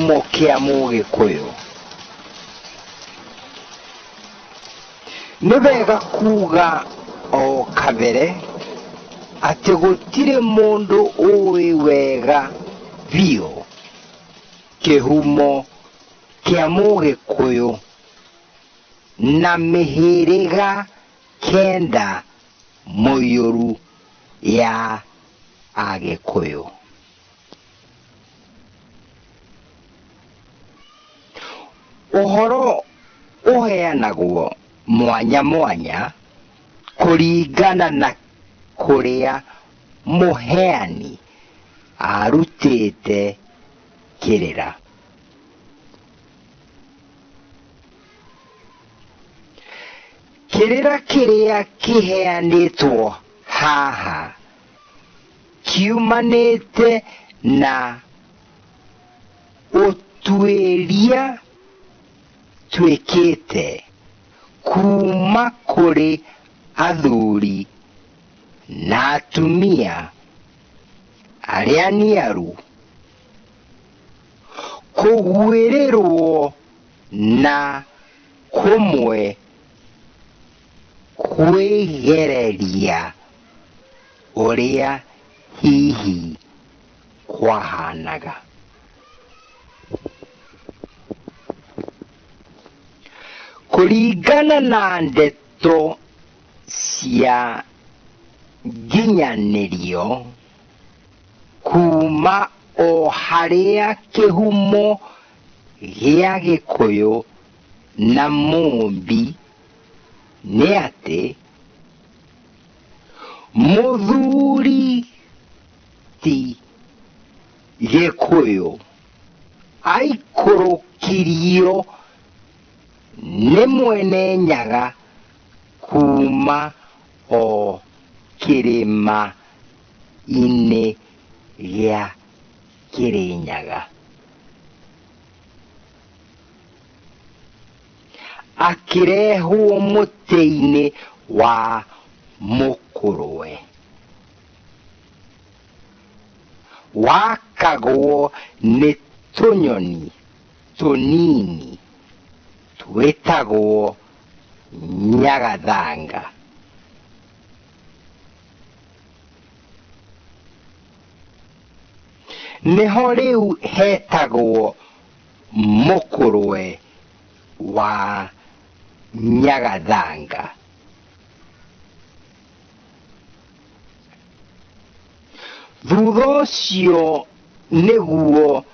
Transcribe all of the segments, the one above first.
kĩhumo kĩa Mũgĩkũyũ. Nĩ wega kuga o kabere atĩ gũtirĩ mũndũ ũĩ wega biũ kĩhumo kĩa Mũgĩkũyũ na mĩhĩrĩga kenda mũiyũru ya Agĩkũyũ. Ũhoro ũheanagwo mwanya mwanya kũringana na kũrĩa mũheani arutĩte kĩrĩra. Kĩrĩra kĩrĩa kĩheanĩtwo haha kiumanĩte na ũtuĩria twĩkĩte kuma kũrĩ athuri na atumia arĩa niaru, kũguĩrĩrwo na kũmwe kwĩgereria ũrĩa hihi kwahanaga. Kũringana na ndeto cia nginyanĩrio kuma o harĩa kĩhumo gĩa Gĩkũyũ na Mũmbi nĩ atĩ mũthuri ti Gĩkũyũ aikũrũkirio nĩ Mwene Nyaga kuma o kĩrĩma-inĩ gĩa Kĩrĩnyaga, akĩrehwo mũtĩ-inĩ wa mũkũrwe, wakagwo nĩ tũnyoni tũnini twĩtagwo nyagathanga. Nĩho rĩu hetagwo mũkũrwe wa nyagathanga. Thutha ũcio nĩguo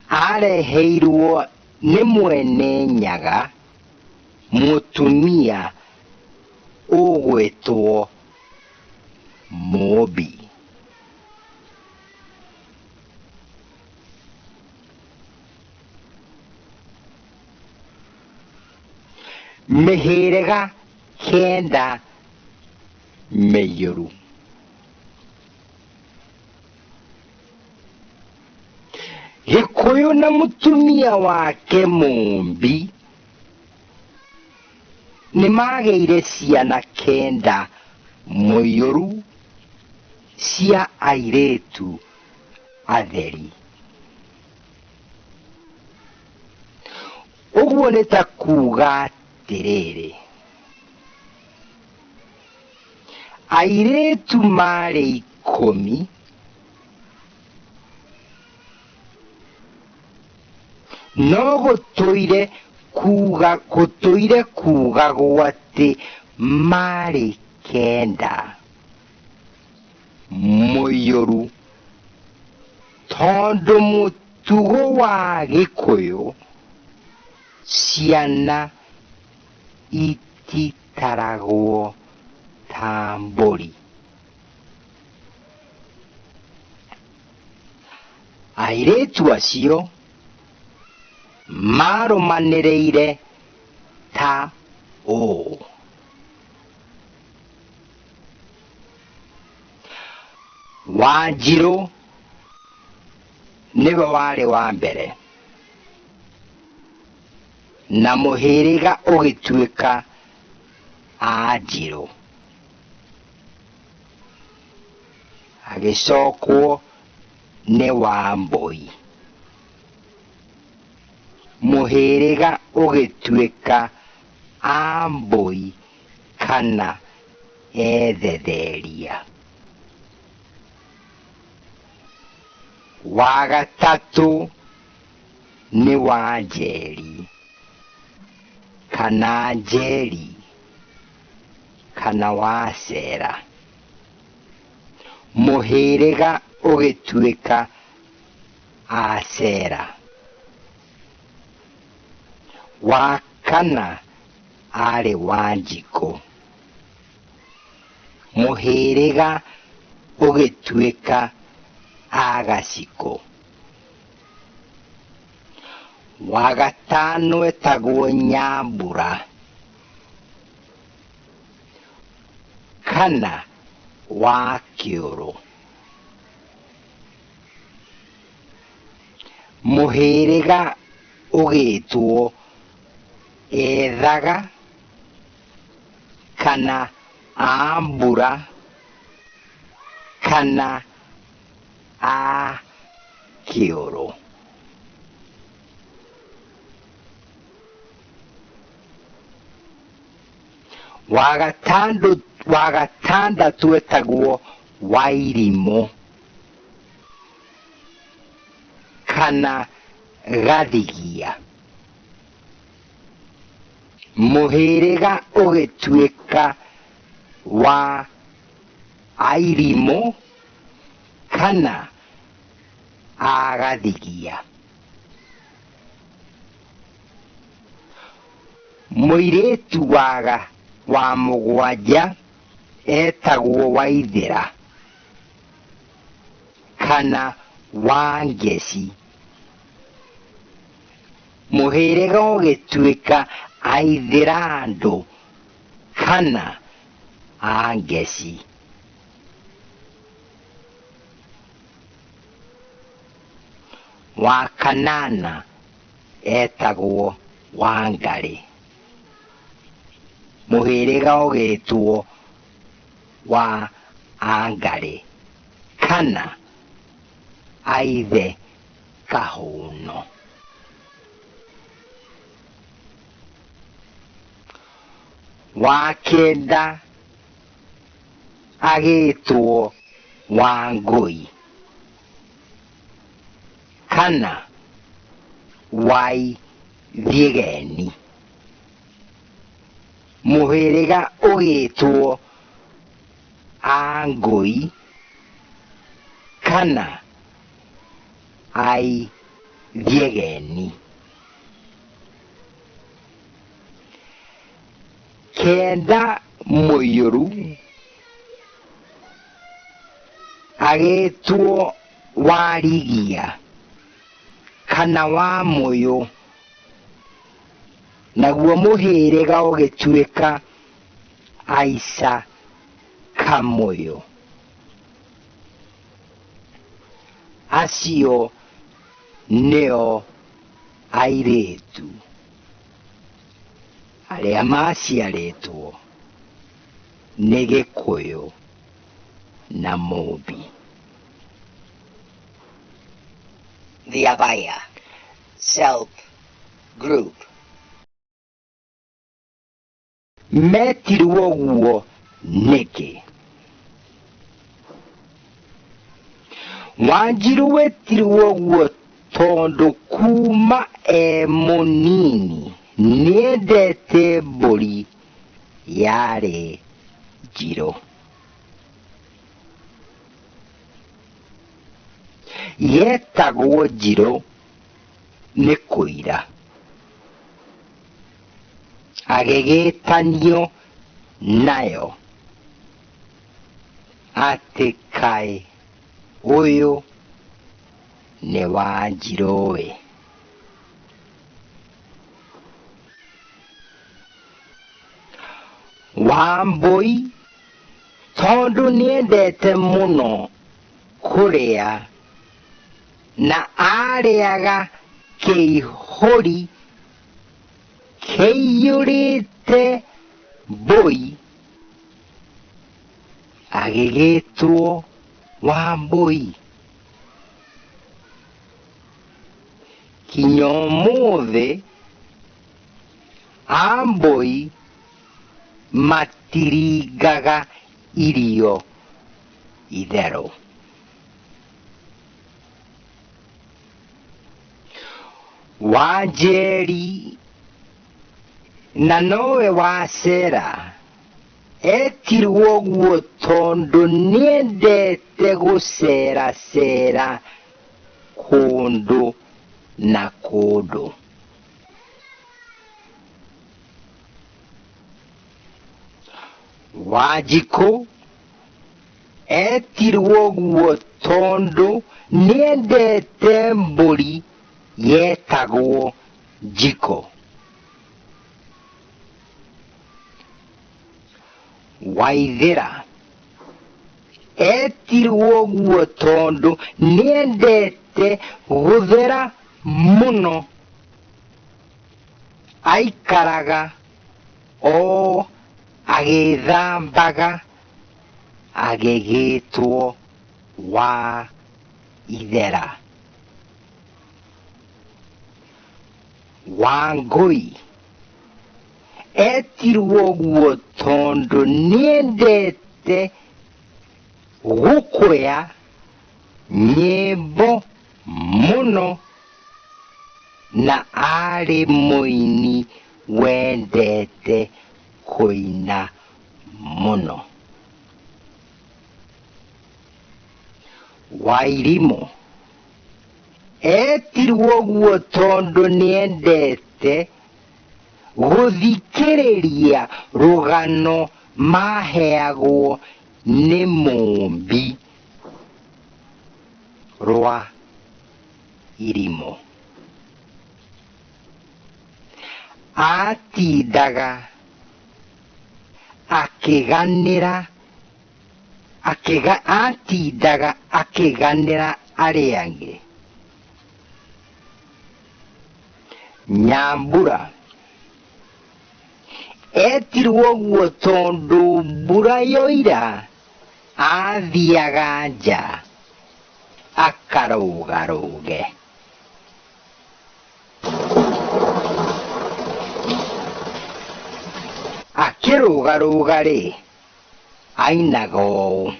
areheirwo nĩ Mwene Nyaga mũtumia ũgwĩtwo Mũmbi. Mĩhĩrĩga kenda mĩiyũru. Gĩkũyũ na mũtumia wake Mũmbi nĩmagĩire ciana kenda mũiyũru cia airĩtu atheri. Ũguo nĩ ta kuga atĩrĩrĩ, airĩtu marĩ 10 no gũtũire kugagwo atĩ marĩ 9 mũiyũru, tondũ mũtugo wa Gĩkũyũ ciana ititaragwo ta mbũri. Airĩtu acio marũmanĩrĩire ta ũũ: Wanjirũ nĩwe warĩ wa mbere na mũhĩrĩga ũgĩtuĩka Anjirũ, agĩcokwo nĩ Wambũi, mũhĩrĩga ũgĩtuĩka a mbũi kana ethetheria. Wa gatatũ nĩ Wanjeri kana Njeri kana Wacera, mũhĩrĩga ũgĩtuĩka a Cera. Wa kana arĩ Wanjikũ, mũhĩrĩga ũgĩtuĩka a Gacikũ. Wa gatano etagwo Nyambura kana wa Kĩũrũ, mũhĩrĩga ũgĩtwo Ethaga kana Ambura kana a Kĩũrũ. Wa gatandatũ etagwo Wairimũ kana Gathigia, mũhĩrĩga ũgĩtuĩka wa Airimũ kana a Gathigia. Mũirĩtu wa mũgwanja etagwo Waithĩra kana Wangeci, mũhĩrĩga ũgĩtuĩka a Ithĩrandũ kana a Ngeci. Wa kanana etagwo Wangarĩ, mũhĩrĩga ũgĩtwo wa Angarĩ kana a Ithe Kahũno. Wa kenda agĩtwo Wangũi kana Waithiegeni, mũhĩrĩga ũgĩtwo a Ngũi kana Aithiegeni. Kenda Mũiyũru agĩtwo Warigia kana Wamũyũ, naguo mũhĩrĩga ũgĩtuĩka Aica Kamũyũ. Acio nĩo airĩtu arĩa maciarĩtwo nĩ Gĩkũyũ na Mũmbi. The Abaya Self-Group. Metirwo ũguo nĩkĩ? Wanjirũ wetirwo ũguo tondũ kuma mũnini nĩendete mbũri yarĩ njirũ. Yetagwo njirũ nĩ kũira, agĩgĩtanio nayo atĩ kaĩ ũyũ nĩ Wanjirũĩ. Wambũi tondũ nĩendete mũno kũrĩa na arĩaga kĩihũri kĩiyũrĩte mbũi, agĩgĩtwo Wambũi. kinya ũmũthĩ ambũi matiringaga irio itherũ. Wanjeri na nowe Wacera etirwo ũguo tondũ nĩendete gũceracera kũndũ na kũndũ. Wanjikũ etirwo ũguo tondũ nĩendete mbũri yetagwo Njiko. Waithĩra etirwo ũguo tondũ nĩendete gũthera mũno. Aikaraga o agĩthambaga agĩgĩtwo Waithera. Wangũi etirwo ũguo tondũ nĩendete gũkũya nyĩmbo mũno na arĩ mũini wendete kũina mũno. Wairimũ etirwo ũguo tondũ nĩendete gũthikĩrĩria rũgano maheagwo nĩ mũmbi rwa irimũ. Atindaga akĩganĩra arĩa angĩ. Nyambura etirwo ũguo tondũ mbura yoira athiaga nja akarũgarũge. Akĩrũgarũga-rĩ ainaga ũũ: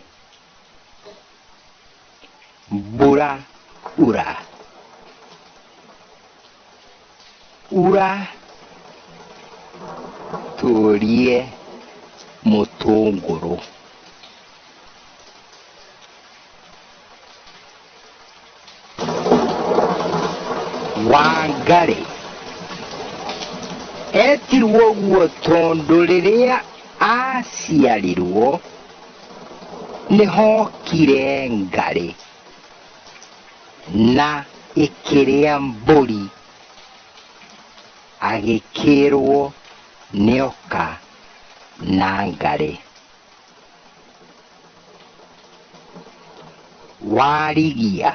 mbura ura, ura tũrie mũtũngũrũ. Wangarĩ etirwo ũguo tondũ rĩrĩa aciarirwo nĩhokire ngarĩ na ĩkĩrĩa mbũri, agĩkĩrwo nĩoka na ngarĩ. Warigia